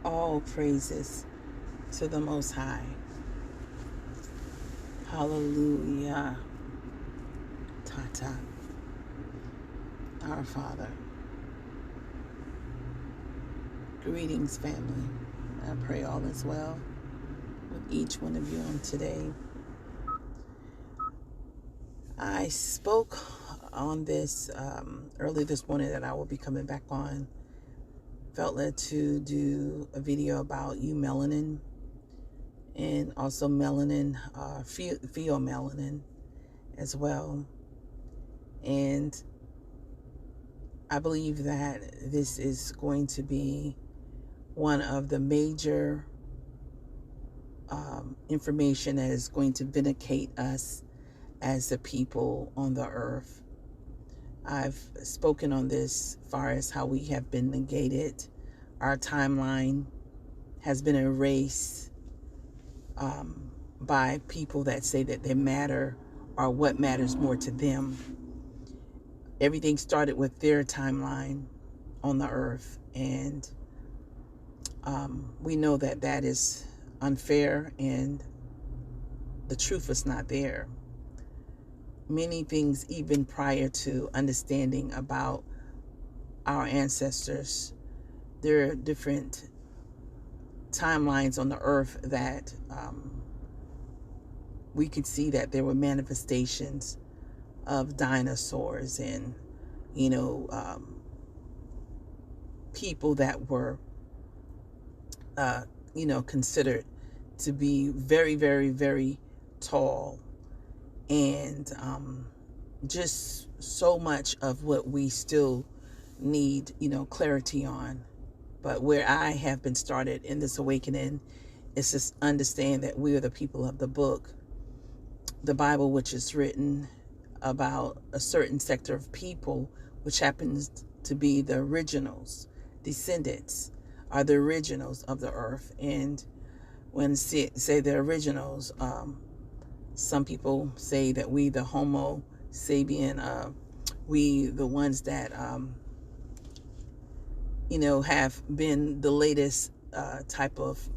All praises to the Most High. Hallelujah. Tata, our Father. Greetings, family. I pray all is well with each one of you on today. I spoke on this early this morning that I will be coming back on. Felt led to do a video about eumelanin and also melanin, pheomelanin as well. And I believe that this is going to be one of the major information that is going to vindicate us as the people on the earth. I've spoken on this as far as how we have been negated. Our timeline has been erased by people that say that they matter or what matters more to them. Everything started with their timeline on the earth, and we know that that is unfair and the truth is not there. Many things, even prior to understanding about our ancestors, there are different timelines on the earth that we could see that there were manifestations of dinosaurs and, people that were, considered to be very, very, very tall, and just so much of what we still need, clarity on. But where I have been started in this awakening is to understand that we are the people of the book, the Bible, which is written about a certain sector of people, which happens to be the originals, descendants are the originals of the earth. And when say the originals, some people say that we, the Homo sapien, we the ones that have been the latest type of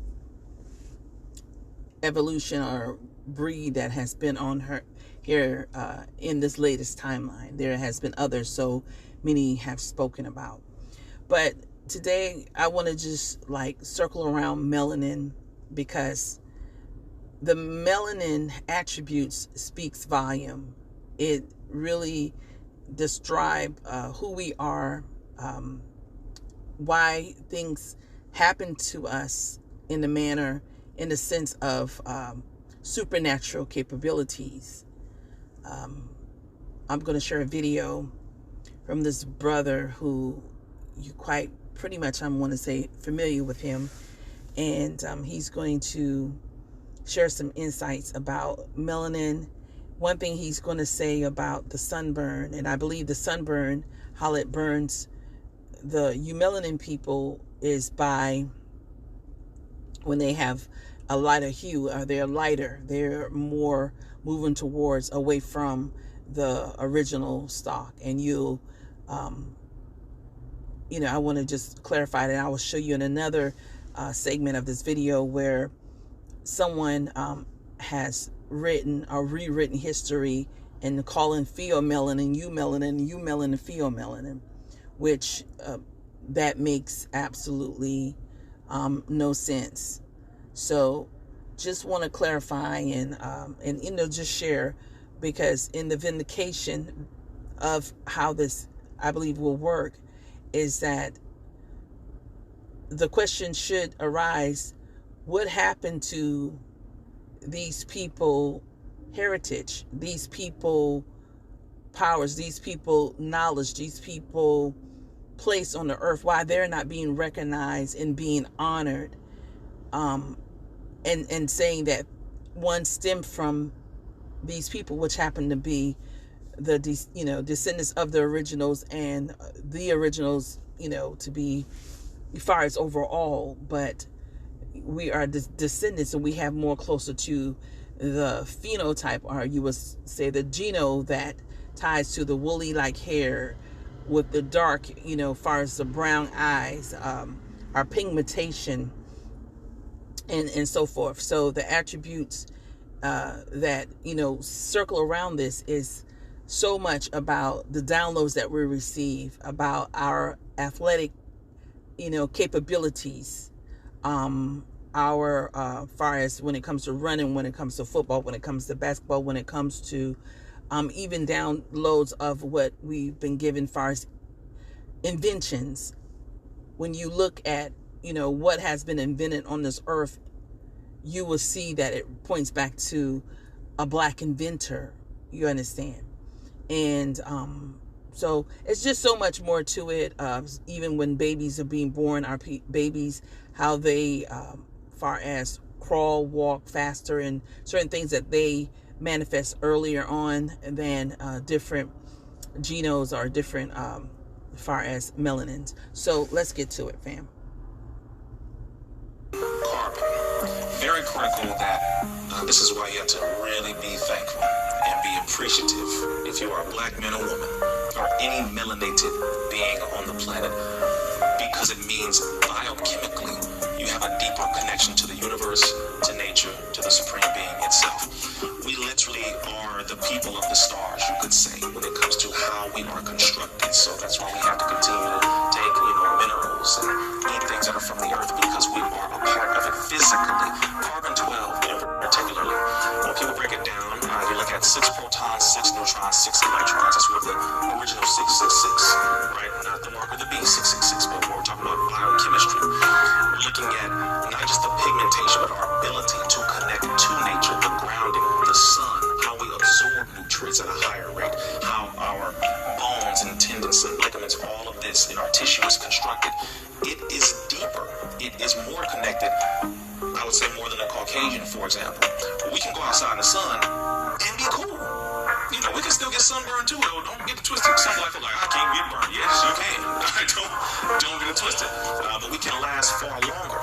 evolution or breed that has been on here in this latest timeline. There has been others, so many have spoken about. But today I want to just circle around melanin, because the melanin attributes speaks volume. It really describes who we are, why things happen to us in the sense of supernatural capabilities. I'm going to share a video from this brother who you quite pretty much, I want to say, familiar with him. And he's going to share some insights about melanin. One thing he's going to say about the sunburn, and I believe the sunburn, how it burns the eumelanin people, is by when they have a lighter hue, or they're lighter, they're more moving towards away from the original stock. And I want to just clarify that. I will show you in another segment of this video where someone has written or rewritten history and calling pheomelanin eumelanin, eumelanin pheomelanin, which that makes absolutely no sense. So just want to clarify and just share, because in the vindication of how this, I believe, will work, is that the question should arise: what happened to these people heritage, these people powers, these people knowledge, these people place on the earth? Why they're not being recognized and being honored, and saying that one stemmed from these people, which happen to be the descendants of the originals, and the originals, to be as far as overall, but we are descendants, and we have more closer to the phenotype, or you would say the geno, that ties to the woolly like hair with the dark, far as the brown eyes, our pigmentation, and so forth. So the attributes that, circle around this is so much about the downloads that we receive, about our athletic, capabilities, our far as when it comes to running, when it comes to football, when it comes to basketball, when it comes to even downloads of what we've been given far as inventions. When you look at, what has been invented on this earth, you will see that it points back to a black inventor. You understand? And so it's just so much more to it. Even when babies are being born, our babies, how they, far as crawl, walk faster, and certain things that they manifest earlier on than different genomes or different, far as melanins. So let's get to it, fam. Carbon. Very critical that this is why you have to really be thankful and be appreciative if you are a black man or woman or any melanated being on the planet, because it means biochemically you have a deeper connection to the universe, to nature, to the supreme being itself. We literally are the people of the stars, you could say, when it comes to how we are constructed. So that's why we have to continue to take, minerals and eat things that are from the earth, because we are a part of it physically. Carbon 12, particularly. When people break it down, you look at 6 protons, 6 neutrons, 6 electrons. That's where the original 666, right? Not the mark of the beast, 666, but we're talking about biochemistry. We're looking at not just the pigmentation, but our ability to connect to nature, the grounding, the sun, how we absorb nutrients at a higher rate, how our bones and tendons and ligaments, all of this in our tissue is constructed. It is deeper. It is more connected, I would say, more than a Caucasian, for example. We can go outside in the sun and be cool. We can still get sunburned too, though. Don't get it twisted. Some people like, I can't get burned. Yes, you can. Don't get it twisted. But we can last far longer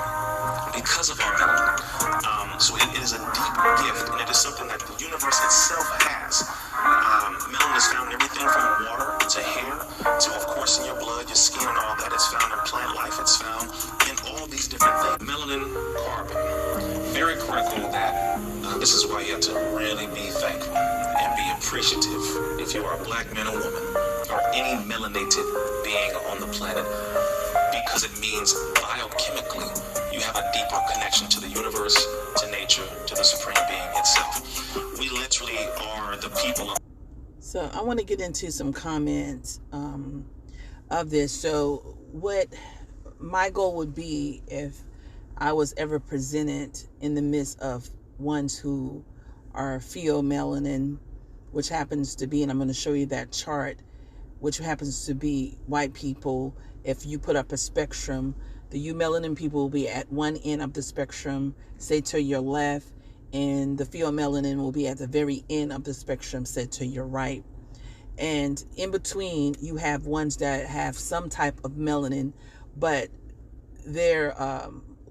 because of our melanin. So it is a deep gift, and it is something that the universe itself has. Melanin is found in everything from water to hair to, of course, in your blood, your skin, and all that. It's found in plant life. It's found in all these different things. Melanin, carbon. Very critical that this is why you have to really be thankful and be appreciative if you are a black man or woman or any melanated being on the planet, because it means biochemically you have a deeper connection to the universe, to nature, to the supreme being itself. We literally are the people of... So I want to get into some comments of this. So what my goal would be if I was ever presented in the midst of ones who are pheomelanin, which happens to be, and I'm going to show you that chart, which happens to be white people. If you put up a spectrum, the eumelanin people will be at one end of the spectrum, say to your left, and the pheomelanin will be at the very end of the spectrum, say to your right. And in between, you have ones that have some type of melanin, but their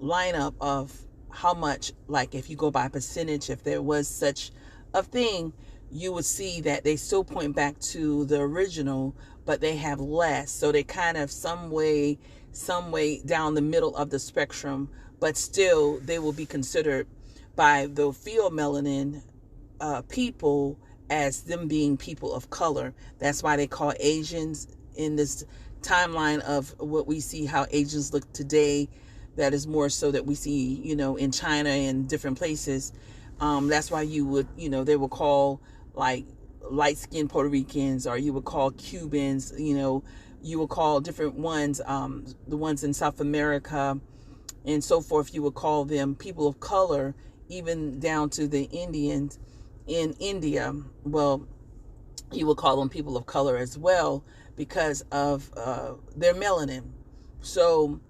lineup of how much, like if you go by percentage, if there was such a thing, you would see that they still point back to the original, but they have less. So they kind of some way down the middle of the spectrum, but still they will be considered by the pheomelanin people as them being people of color. That's why they call Asians in this timeline of what we see how Asians look today. That is more so that we see, in China and different places. That's why you would, they will call like light-skinned Puerto Ricans, or you would call Cubans, you would call different ones, the ones in South America and so forth, you would call them people of color, even down to the Indians in India. Well, you would call them people of color as well because of their melanin. So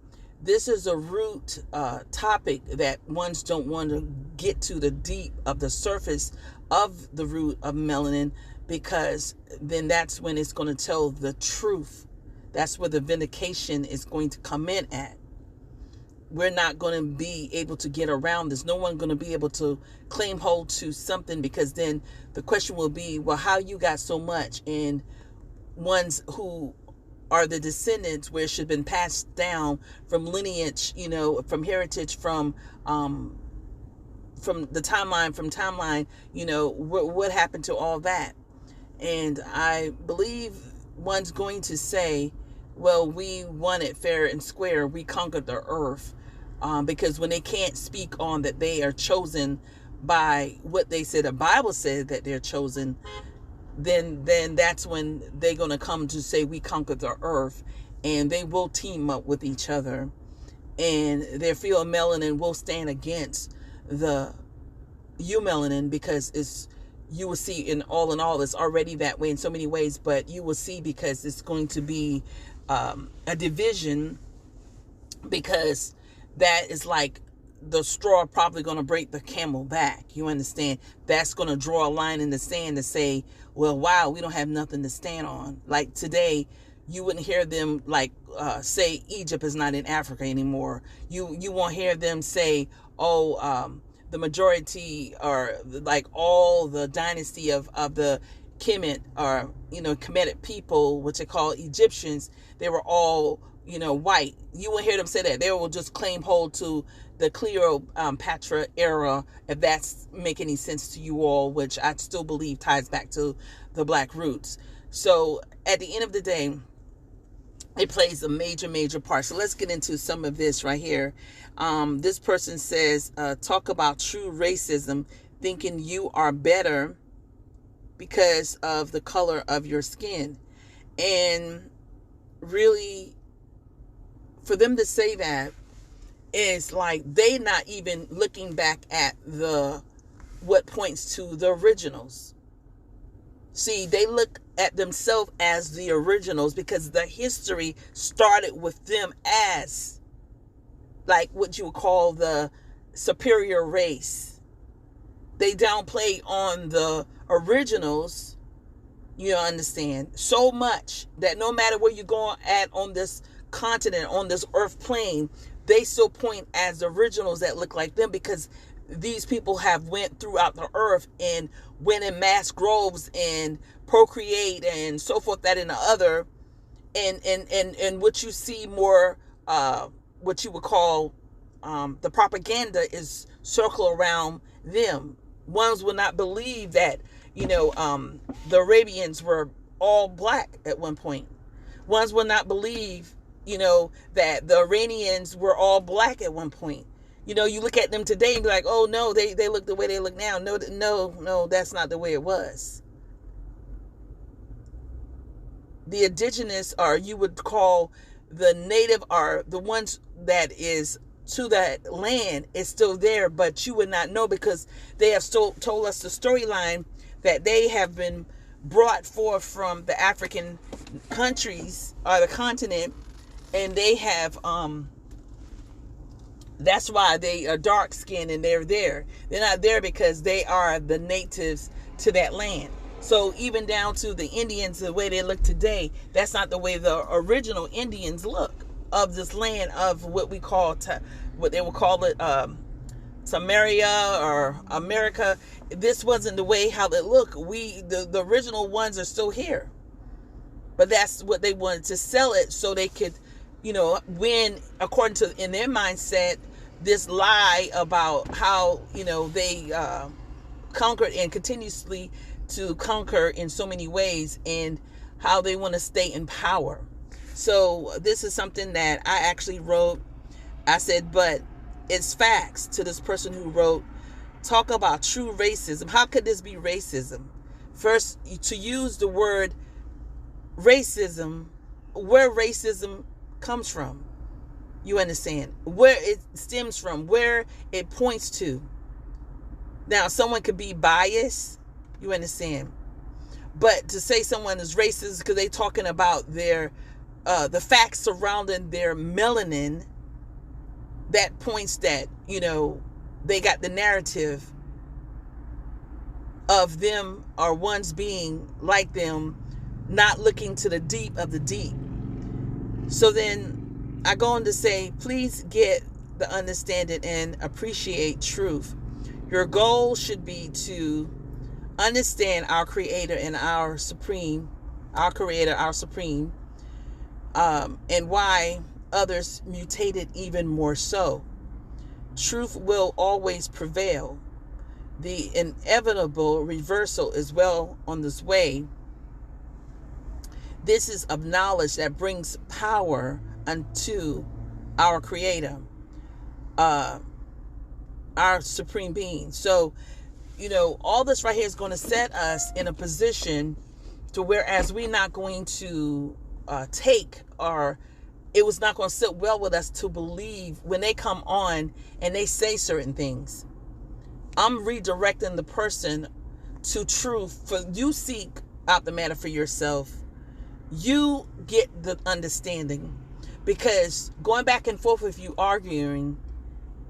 this is a root topic that ones don't want to get to the deep of the surface of the root of melanin, because then that's when it's going to tell the truth. That's where the vindication is going to come in at. We're not going to be able to get around this. No one going to be able to claim hold to something, because then the question will be, well, how you got so much? And ones who are the descendants, where it should have been passed down from lineage, from heritage, from the timeline, what happened to all that. And I believe one's going to say, well, we won it fair and square. We conquered the earth. Because when they can't speak on that they are chosen by what they said, the Bible said that they're chosen, then that's when they're going to come to say we conquered the earth, and they will team up with each other, and their eumelanin will stand against the eumelanin, because you will see in all it's already that way in so many ways, but you will see, because it's going to be a division, because that is like the straw probably going to break the camel back. You understand? That's going to draw a line in the sand to say, well, wow, we don't have nothing to stand on. Like today, you wouldn't hear them say Egypt is not in Africa anymore. You won't hear them say, the majority, or like all the dynasty of the Kemet, or Kemetic people, which they call Egyptians, they were all white. You won't hear them say that. They will just claim hold to the Cleopatra era, if that's make any sense to you all, which I still believe ties back to the black roots. So at the end of the day, it plays a major part. So let's get into some of this right here. This person says, talk about true racism, thinking you are better because of the color of your skin. And really, for them to say that, is like they not even looking back at what points to the originals. See, they look at themselves as the originals because the history started with them as like what you would call the superior race. They downplay on the originals, you understand, so much that no matter where you're going at on this continent, on this earth plane, they still point as the originals that look like them, because these people have went throughout the earth and went in mass groves and procreate and so forth, that and the other, and what you see more, what you would call the propaganda is circle around them. Ones will not believe that the Arabians were all black at one point. Ones will not believe that the Iranians were all black at one point. You look at them today and be like, oh no, they look the way they look now. No, that's not the way it was. The indigenous, or you would call the native, are the ones that is to that land, is still there, but you would not know, because they have still told us the storyline that they have been brought forth from the African countries or the continent, and they have that's why they are dark skinned and they're there. They're not there because they are the natives to that land. So even down to the Indians, the way they look today, that's not the way the original Indians look of this land of what we call what they will call it Samaria or America. This wasn't the way how they look. The original ones are still here, but that's what they wanted to sell it so they could win, according to, in their mindset, this lie about how they conquered and continuously to conquer in so many ways, and how they want to stay in power. So this is something that I actually wrote. I said, but it's facts, to this person who wrote, talk about true racism. How could this be racism? First, to use the word racism, where racism comes from. You understand? Where it stems from, where it points to. Now, someone could be biased, you understand? But to say someone is racist because they're talking about their the facts surrounding their melanin, that points that, they got the narrative of them or ones being like them, not looking to the deep of the deep. So then I go on to say, please get the understanding and appreciate truth. Your goal should be to understand our Creator and our Supreme, our Creator, our Supreme, and why others mutated even more so. Truth will always prevail. The inevitable reversal is well on this way. This is of knowledge that brings power unto our Creator, our Supreme Being. So, all this right here is going to set us in a position to whereas we're not going to it was not going to sit well with us to believe when they come on and they say certain things. I'm redirecting the person to truth. For you seek out the matter for yourself. You get the understanding. Because going back and forth with you arguing,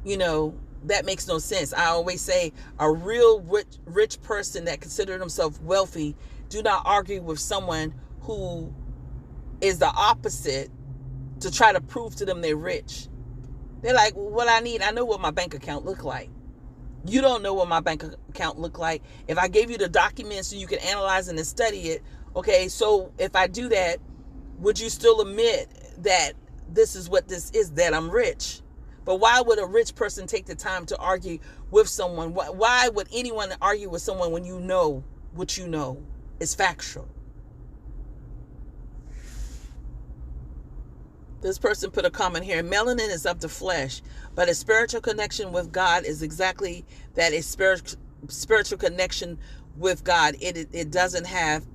that makes no sense. I always say a real rich person that considers themselves wealthy do not argue with someone who is the opposite to try to prove to them they're rich. They're like, what I know what my bank account look like. You don't know what my bank account look like. If I gave you the documents so you can analyze and study it, okay, so if I do that, would you still admit that this is what this is, that I'm rich? But why would a rich person take the time to argue with someone? Why would anyone argue with someone when you know what you know is factual? This person put a comment here. Melanin is of the flesh, but a spiritual connection with God is exactly that, a spiritual connection with God. It doesn't have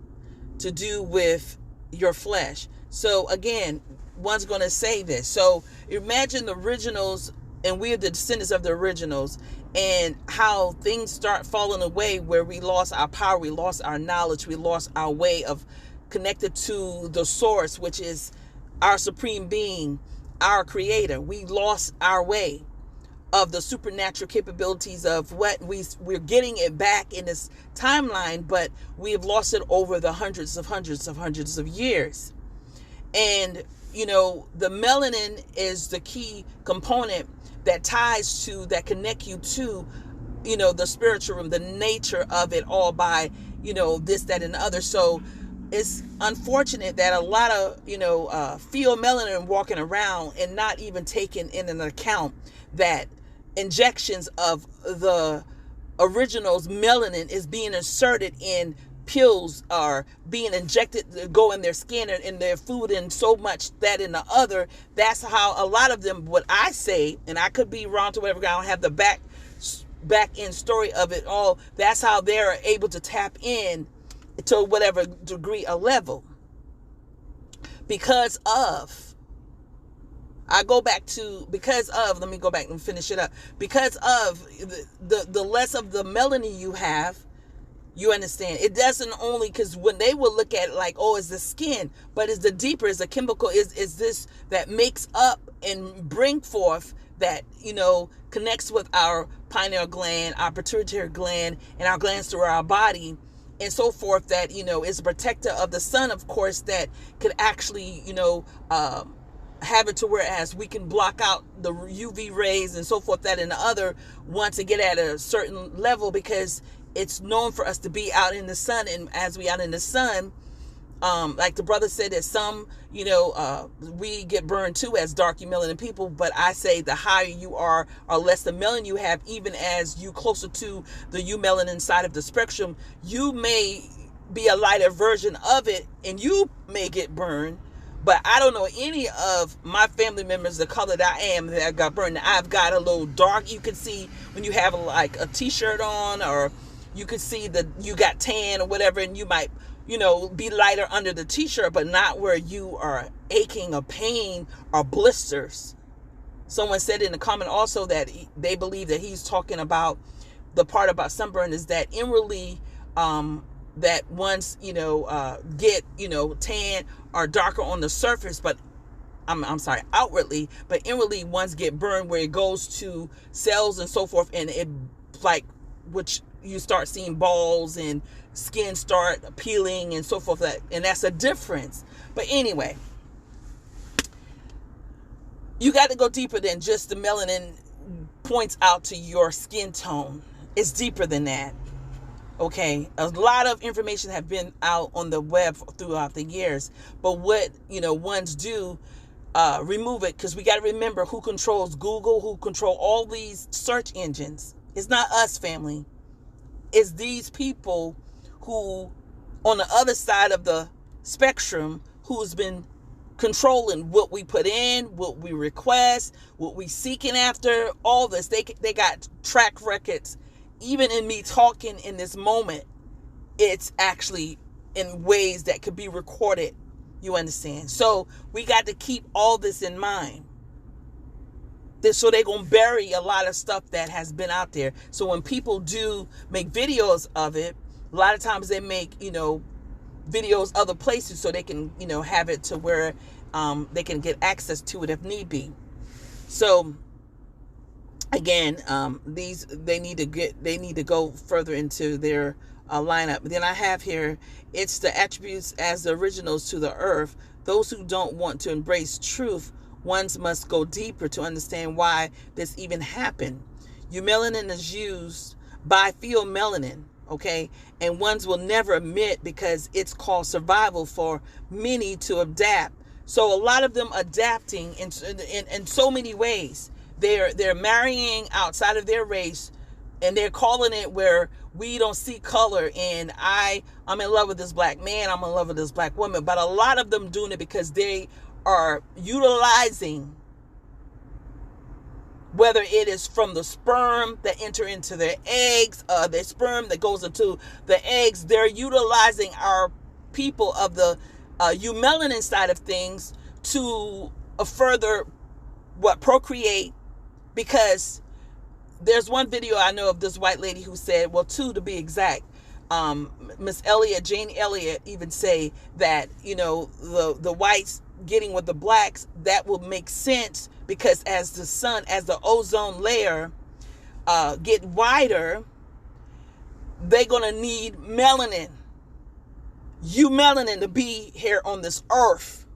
to do with your flesh. So again, one's going to say this. So imagine the originals, and we are the descendants of the originals, and how things start falling away, where we lost our power, we lost our knowledge, we lost our way of connected to the source, which is our Supreme Being, our Creator. We lost our way of the supernatural capabilities of what we're getting it back in this timeline, but we have lost it over the hundreds of years. And the melanin is the key component that connect you to the spiritual realm, the nature of it all, by this, that, and the other. So it's unfortunate that a lot of feel melanin walking around and not even taking in an account that injections of the original's melanin is being inserted in pills, are being injected to go in their skin and in their food, and so much that in the other. That's how a lot of them, what I say, and I could be wrong to whatever, I don't have the back end story of it all. That's how they're able to tap in to whatever degree or level, because of, let me go back and finish it up. Because of the less of the melanin you have, you understand, it doesn't only, because when they will look at it like, oh, it's the skin, but it's the deeper, is the chemical, is this that makes up and bring forth that, connects with our pineal gland, our pituitary gland, and our glands through our body, and so forth, that, is a protector of the sun, of course, that could actually, have it to whereas we can block out the UV rays and so forth, that and the other, once it get at a certain level, because it's known for us to be out in the sun. And as we out in the sun, like the brother said, that some, we get burned too as dark melanin people. But I say the higher you are, or less the melanin you have, even as you closer to the eumelanin side of the spectrum, you may be a lighter version of it, and you may get burned. But I don't know any of my family members the color that I am that got burned. I've got a little dark. You can see when you have like a t-shirt on, or you could see that you got tan or whatever, and you might, be lighter under the t-shirt, but not where you are aching or pain or blisters. Someone said in the comment also that they believe that he's talking about the part about sunburn is that inwardly, that once, get, tan or darker on the surface, but outwardly, but inwardly ones get burned, where it goes to cells and so forth, and it, like, which you start seeing balls and skin start peeling and so forth, and that's a difference. But anyway, you got to go deeper than just the melanin points out to your skin tone. It's deeper than that. Okay, a lot of information have been out on the web throughout the years, but what ones do remove it, because we got to remember who controls Google, who control all these search engines. It's not us, family. It's these people who, on the other side of the spectrum, who's been controlling what we put in, what we request, what we seeking after, all this. They got track records. Even in me talking in this moment, it's actually in ways that could be recorded. You understand? So we got to keep all this in mind. So they're going to bury a lot of stuff that has been out there. So when people do make videos of it, a lot of times they make, videos other places so they can, have it to where they can get access to it if need be. So again, they need to go further into their lineup. Then I have here, it's the attributes as the originals to the earth. Those who don't want to embrace truth, ones must go deeper to understand why this even happened. Eumelanin is used by pheomelanin, okay? And ones will never admit because it's called survival for many to adapt. So a lot of them adapting in so many ways. They're marrying outside of their race, and they're calling it where we don't see color, and I'm in love with this black man, I'm in love with this black woman. But a lot of them doing it because they are utilizing, whether it is from the sperm that enter into their eggs, the sperm that goes into the eggs, they're utilizing our people of the eumelanin side of things to further procreate. Because there's one video I know of this white lady who said, well, two to be exact, Miss Elliott, Jane Elliott, even say that, the whites getting with the blacks, that will make sense because as the sun, as the ozone layer get wider, they're going to need melanin, eumelanin, to be here on this earth.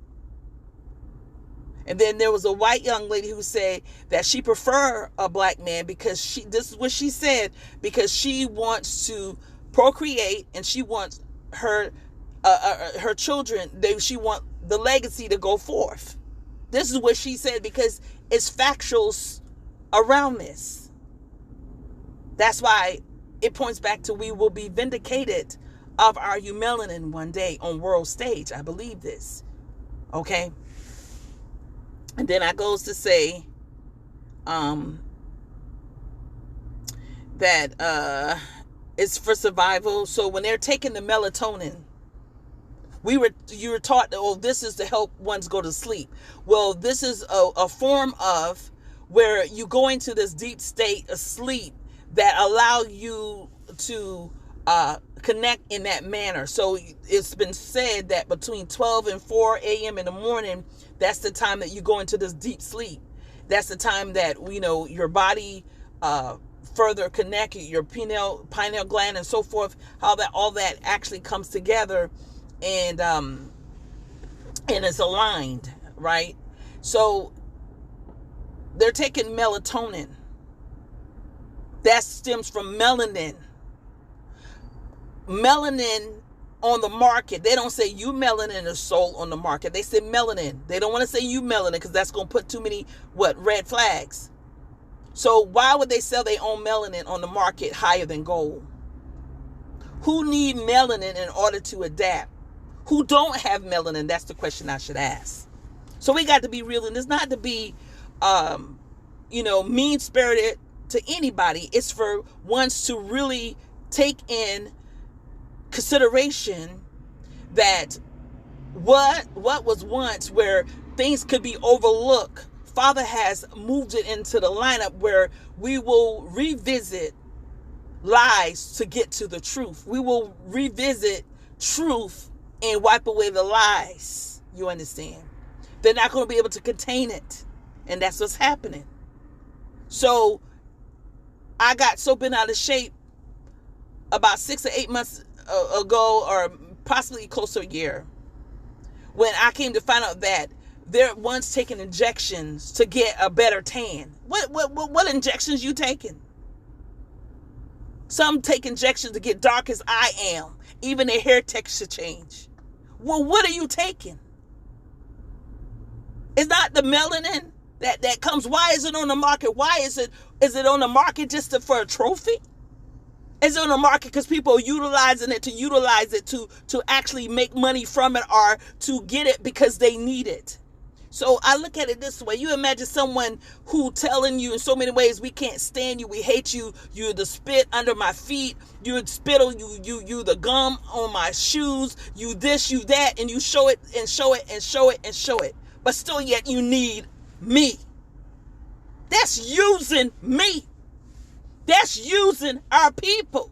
And then there was a white young lady who said that she prefer a black man because this is what she said, because she wants to procreate and she wants her children, she want the legacy to go forth. This is what she said because it's factuals around this. That's why it points back to we will be vindicated of our eumelanin one day on world stage. I believe this. Okay. And then I goes to say that it's for survival. So when they're taking the melatonin, you were taught that, oh, this is to help ones go to sleep. Well, this is a form of where you go into this deep state of sleep that allow you to connect in that manner. So it's been said that between 12 and 4 a.m. in the morning, that's the time that you go into this deep sleep. That's the time that, your body further connect, your pineal gland and so forth, how that all that actually comes together and it's aligned, right? So they're taking melatonin. That stems from melanin. Melanin on the market, they don't say eumelanin is sold on the market. They say melanin. They don't want to say eumelanin because that's going to put too many red flags. So why would they sell their own melanin on the market higher than gold? Who need melanin in order to adapt? Who don't have melanin? That's the question I should ask. So we got to be real, and it's not to be mean-spirited to anybody. It's for ones to really take in consideration that what was once where things could be overlooked, Father has moved it into the lineup where we will revisit lies to get to the truth. We will revisit truth and wipe away the lies. You understand? They're not going to be able to contain it. And that's what's happening. So I got so bent out of shape about 6 or 8 months ago, or possibly close to a year, when I came to find out that they're once taking injections to get a better tan. What injections you taking? Some take injections to get dark as I am. Even their hair texture change. Well, what are you taking? It's not the melanin that comes. Why is it on the market? Why is it on the market just for a trophy? Is it on the market because people are utilizing it to actually make money from it, or to get it because they need it? So I look at it this way. You imagine someone who telling you in so many ways, we can't stand you, we hate you, you're the spit under my feet, you're the spittle, you the gum on my shoes, you this, you that, and you show it and show it and show it and show it. But still yet you need me. That's using me. That's using our people.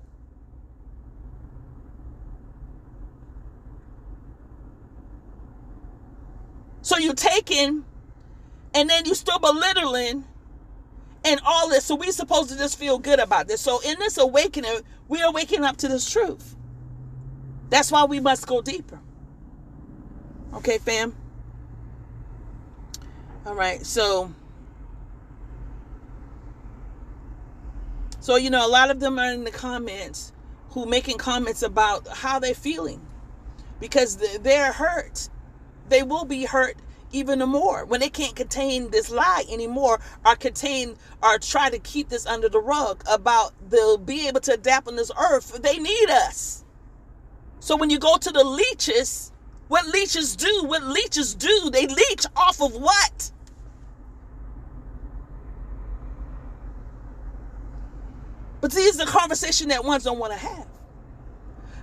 So you're taking, and then you still belittling and all this. So we're supposed to just feel good about this. So in this awakening, we are waking up to this truth. That's why we must go deeper. Okay, fam? All right, so a lot of them are in the comments who making comments about how they're feeling because they're hurt. They will be hurt even more when they can't contain this lie anymore, or try to keep this under the rug about they'll be able to adapt on this earth. They need us. So when you go to the leeches, what leeches do, they leech off of what? But these are the conversation that ones don't want to have.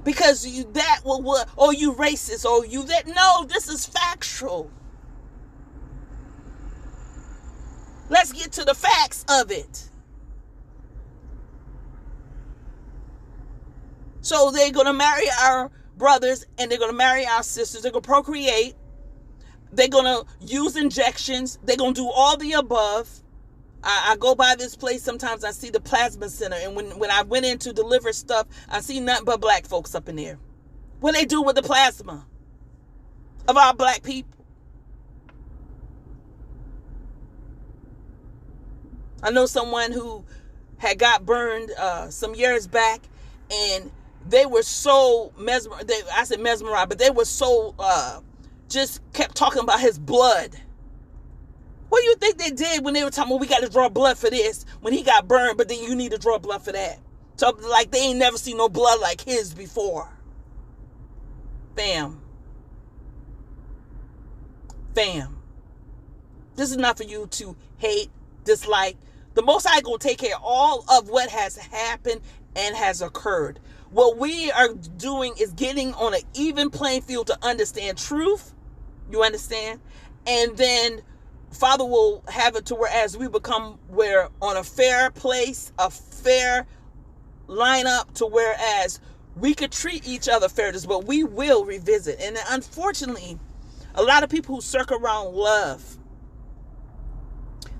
Because you that will what, or you racist, or you that. No, this is factual. Let's get to the facts of it. So they're going to marry our brothers and they're going to marry our sisters. They're going to procreate. They're going to use injections. They're going to do all the above. I go by this place sometimes. I see the plasma center, and when I went in to deliver stuff, I see nothing but black folks up in there. What they do with the plasma of our black people? I know someone who had got burned some years back, and they were so mesmerized. I said mesmerized, but they were so just kept talking about his blood. What do you think they did when they were talking about, we got to draw blood for this when he got burned, but then you need to draw blood for that? So like they ain't never seen no blood like his before. Fam. This is not for you to hate, dislike. The Most High gonna take care of all of what has happened and has occurred. What we are doing is getting on an even playing field to understand truth. You understand? And then Father will have it to where as we become, we're on a fair place, a fair lineup, to whereas we could treat each other fair, but we will revisit. And unfortunately, a lot of people who circle around love,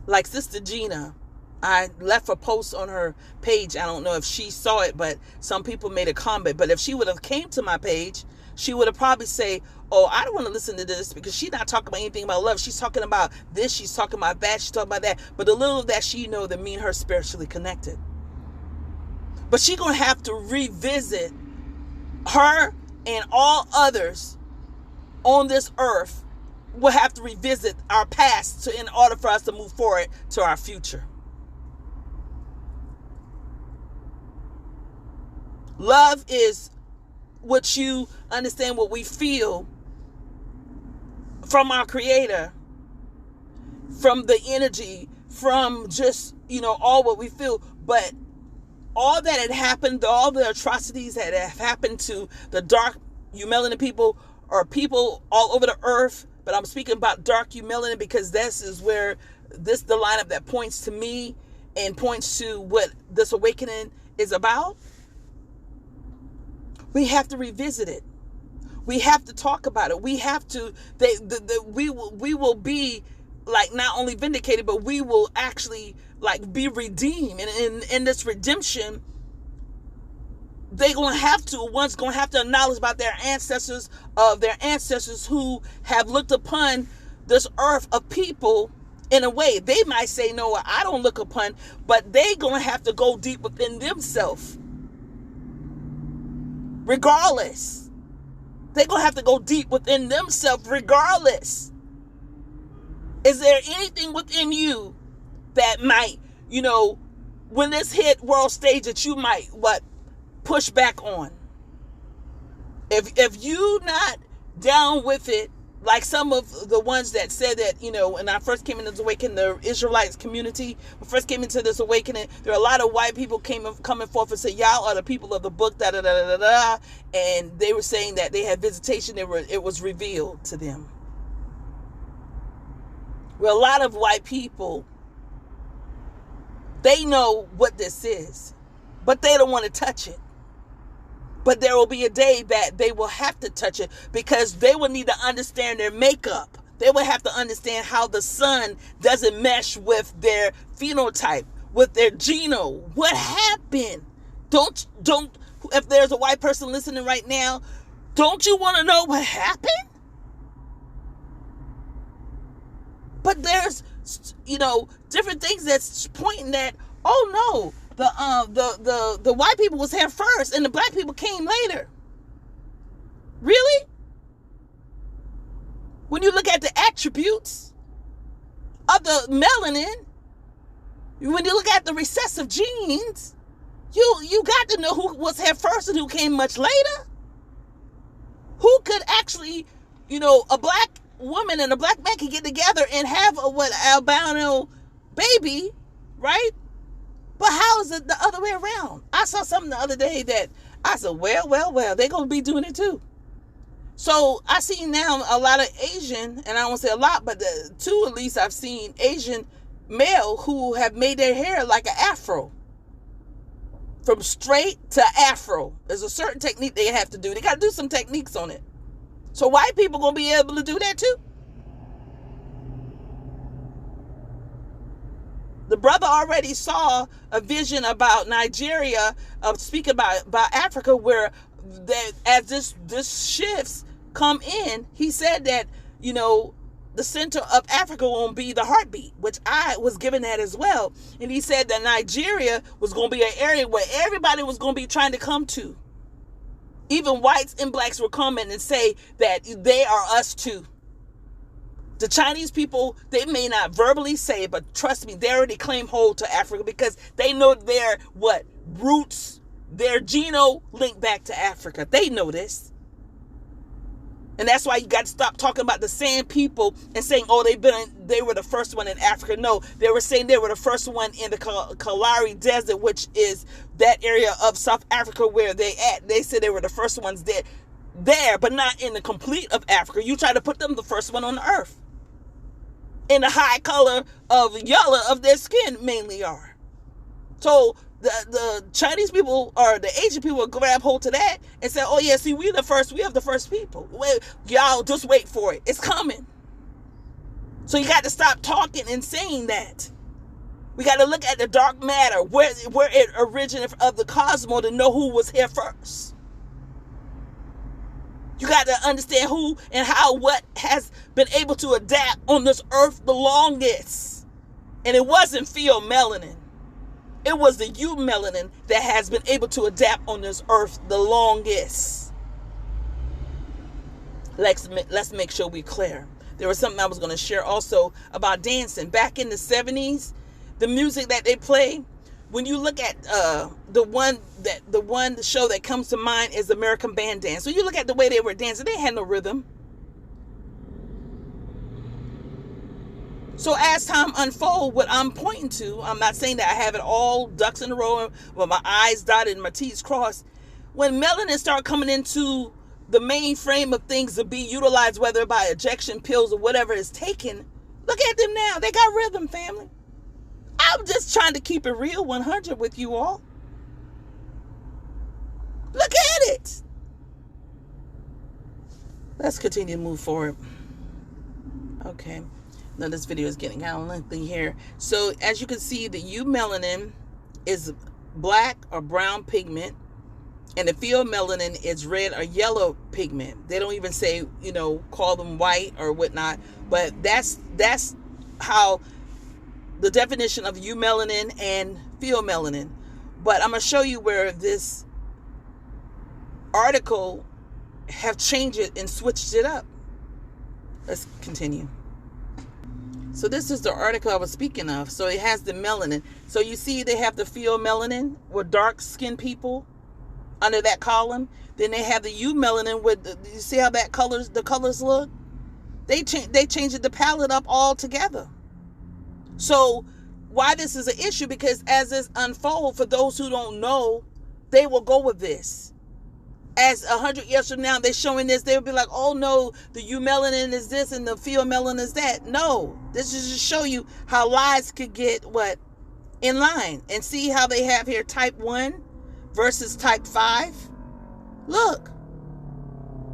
like Sister Gina, I left a post on her page. I don't know if she saw it, but some people made a comment. But if she would have came to my page, she would have probably say, oh, I don't want to listen to this because she's not talking about anything about love. She's talking about this. She's talking about that. She's talking about that. But the little that she know that me and her spiritually connected. But she's going to have to revisit her and all others on this earth. Will have to revisit our past in order for us to move forward to our future. Love is what you understand, what we feel from our Creator, from the energy, from just, all what we feel. But all that had happened, all the atrocities that have happened to the dark eumelanin people, or people all over the earth, but I'm speaking about dark eumelanin because this is where the lineup that points to me and points to what this awakening is about. We have to revisit it. We have to talk about it. We have to. We will be like not only vindicated, but we will actually like be redeemed. And in this redemption, one's gonna have to acknowledge about their ancestors who have looked upon this earth of people in a way. They might say, no, I don't look upon, but they gonna have to go deep within themselves regardless. They're going to have to go deep within themselves regardless. Is there anything within you that might, when this hit world stage that you might, push back on? If you not down with it, like some of the ones that said that, when I first came into this awakening, the Israelites community, when I first came into this awakening, there are a lot of white people coming forth and say, y'all are the people of the book, da da da da da, and they were saying that they had visitation. It was revealed to them. Well, a lot of white people, they know what this is, but they don't want to touch it. But there will be a day that they will have to touch it, because they will need to understand their makeup. They will have to understand how the sun doesn't mesh with their phenotype, with their genome. What happened? Don't, if there's a white person listening right now, don't you want to know what happened? But there's, different things that's pointing that, oh no, the white people was here first and the black people came later. Really? When you look at the attributes of the melanin, when you look at the recessive genes, you got to know who was here first and who came much later. Who could actually, a black woman and a black man can get together and have a albino baby, right? But how is it the other way around? I saw something the other day that I said, well, they're going to be doing it too. So I see now a lot of Asian, and I don't say a lot, but the two at least I've seen Asian male who have made their hair like an afro. From straight to afro. There's a certain technique they have to do. They got to do some techniques on it. So white people going to be able to do that too? The brother already saw a vision about Nigeria, of speaking about Africa, where that as this shifts come in, he said that, the center of Africa won't be the heartbeat, which I was given that as well. And he said that Nigeria was going to be an area where everybody was going to be trying to come to. Even whites and blacks were coming and say that they are us too. The Chinese people, they may not verbally say it, but trust me, they already claim hold to Africa because they know their roots, their genome link back to Africa. They know this. And that's why you got to stop talking about the same people and saying, oh, they were the first one in Africa. No, they were saying they were the first one in the Kalahari Desert, which is that area of South Africa where they at. They said they were the first ones there, but not in the complete of Africa. You try to put them the first one on the earth. In the high color of yellow of their skin mainly are. So the Chinese people or the Asian people will grab hold to that and say, oh yeah, see, we have the first people. Wait, y'all just wait for it. It's coming. So you got to stop talking and saying that. We got to look at the dark matter, where it originated of the cosmos, to know who was here first. You got to understand who and how what has been able to adapt on this earth the longest. And it wasn't pheomelanin. It was the eumelanin that has been able to adapt on this earth the longest. Let's make sure we're clear. There was something I was going to share also about dancing. Back in the 70s, the music that they play, when you look at the show that comes to mind is American Band Dance. So you look at the way they were dancing, they had no rhythm. So as time unfolds, what I'm pointing to, I'm not saying that I have it all ducks in a row, with my I's dotted and my T's crossed. When melanin start coming into the mainframe of things to be utilized, whether by ejection pills or whatever is taken, look at them now. They got rhythm, family. I'm just trying to keep it real 100 with you all. Look at it. Let's continue to move forward. Okay. Now this video is getting kind of lengthy here. So as you can see, the eumelanin is black or brown pigment, and the pheomelanin is red or yellow pigment. They don't even say, call them white or whatnot, but that's how the definition of eumelanin and pheomelanin. But I'm going to show you where this article have changed it and switched it up. Let's continue. So this is the article I was speaking of. So it has the melanin. So you see they have the pheomelanin with dark skinned people under that column. Then they have the eumelanin with you see how the colors look? They changed the palette up altogether. So why this is an issue, because as this unfolds, for those who don't know, they will go with this. As 100 years from now, they're showing this, they'll be like, oh no, the eumelanin is this and the pheomelanin is that. No, this is to show you how lies could get in line. And see how they have here type 1 versus type 5. Look.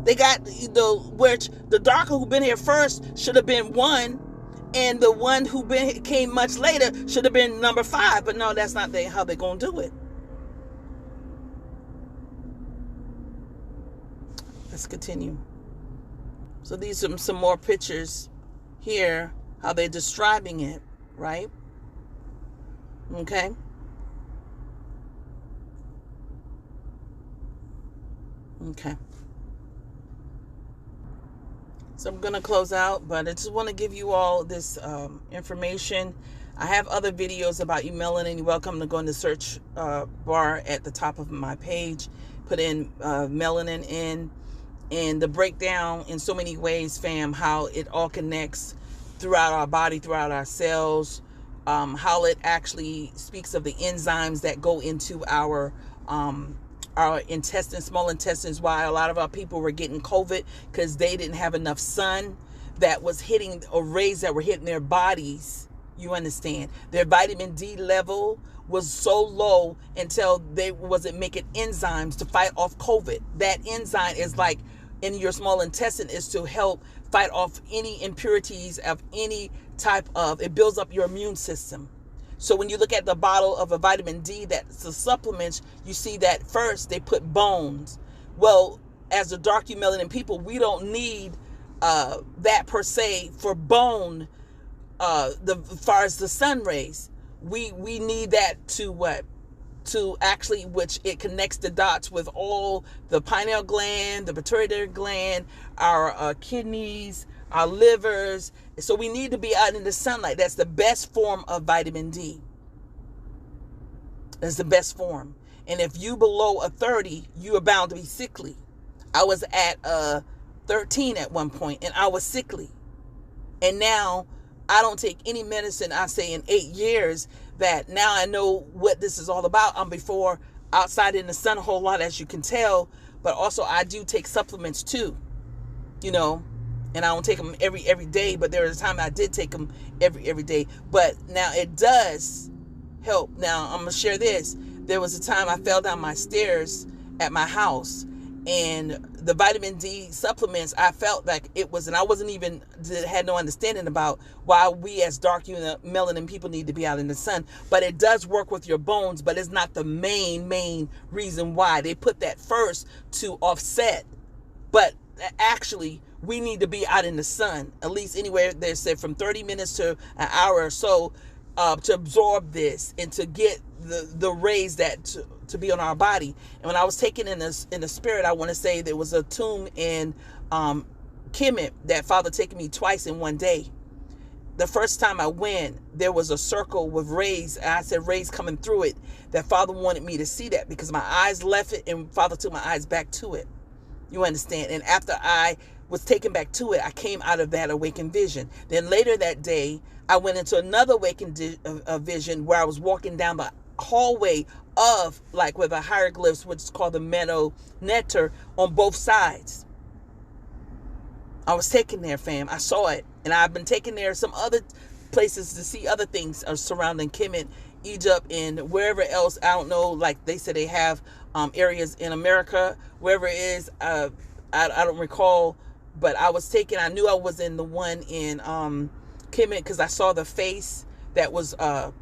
They got the darker who been here first should have been 1, and the one who came much later should have been number 5. But no, that's not how they're going to do it. Let's continue. So these are some more pictures here, how they're describing it, right? Okay. Okay. So I'm going to close out, but I just want to give you all this information. I have other videos about eumelanin. You're welcome to go in the search bar at the top of my page. Put in melanin in, and the breakdown in so many ways, fam, how it all connects throughout our body, throughout our cells, how it actually speaks of the enzymes that go into our intestines, small intestines, why a lot of our people were getting COVID, because they didn't have enough sun that was hitting, or rays that were hitting their bodies. You understand? Their vitamin D level was so low until they wasn't making enzymes to fight off COVID. That enzyme is like in your small intestine, is to help fight off any impurities of any type of, it builds up your immune system. So when you look at the bottle of a vitamin D, that's the supplements, you see that first they put bones. Well, as a dark eumelanin people, we don't need that per se for bone. As far as the sun rays, we need that to what? To actually, which it connects the dots with all the pineal gland, the pituitary gland, our kidneys, our livers. So we need to be out in the sunlight. That's the best form of vitamin D. That's the best form. And if you below a 30, you are bound to be sickly. I was at 13 at one point, and I was sickly. And now I don't take any medicine, I say in 8 years, that now I know what this is all about. I'm before outside in the sun a whole lot, as you can tell, but also I do take supplements too, and I don't take them every day, but there was a time I did take them every day. But now it does help. Now I'm going to share this. There was a time I fell down my stairs at my house, and the vitamin D supplements, I felt like it was, and I wasn't even, had no understanding about why we as dark melanin people need to be out in the sun. But it does work with your bones, but it's not the main reason why. They put that first to offset. But actually, we need to be out in the sun, at least anywhere they said from 30 minutes to an hour or so, to absorb this and to get the rays that to be on our body. And when I was taken in the spirit, I want to say there was a tomb in Kemet that Father taken me twice in one day. The first time I went, there was a circle with rays, and I said rays coming through it, that Father wanted me to see that, because my eyes left it and Father took my eyes back to it. You understand? And after I was taken back to it, I came out of that awakened vision. Then later that day, I went into another awakened vision where I was walking down the hallway of, like, with the hieroglyphs, which is called the meadow nectar, on both sides. I was taken there, fam. I saw it. And I've been taken there some other places to see other things surrounding Kemet, Egypt, and wherever else. I don't know, like they said they have areas in America, wherever it is. I don't recall, but I was taken. I knew I was in the one in Kemet because I saw the face that was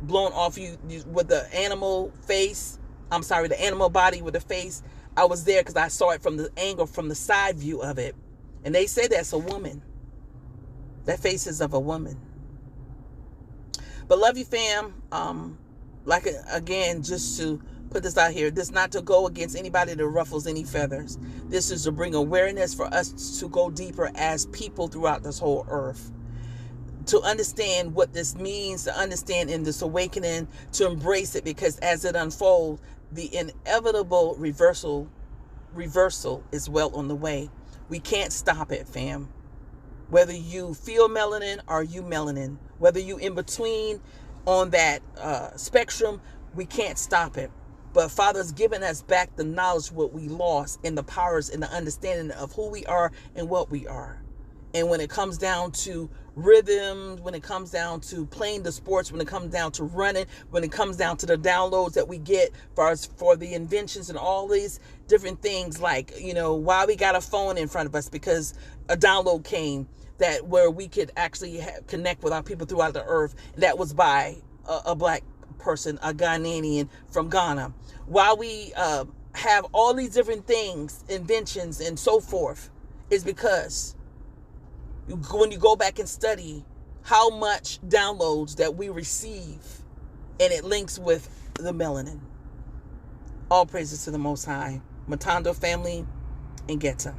blown off you with the animal face. I'm sorry, the animal body with the face. I was there because I saw it from the angle, from the side view of it. And they say that's a woman. That face is of a woman. But love you, fam. Like, again, just to put this out here. This is not to go against anybody that ruffles any feathers. This is to bring awareness for us to go deeper as people throughout this whole earth, to understand what this means, to understand in this awakening, to embrace it, because as it unfolds, the inevitable reversal is well on the way. We can't stop it, fam. Whether you feel melanin or you melanin, whether you in between on that spectrum, we can't stop it. But Father's given us back the knowledge of what we lost, and the powers and the understanding of who we are and what we are. And when it comes down to rhythms, when it comes down to playing the sports, when it comes down to running, when it comes down to the downloads that we get for the inventions and all these different things, like, why we got a phone in front of us, because a download came that where we could actually connect with our people throughout the earth. And that was by a black person, a Ghanaian from Ghana. While we have all these different things, inventions and so forth, is because when you go back and study how much downloads that we receive, and it links with the melanin. All praises to the Most High. Matando family and Geta.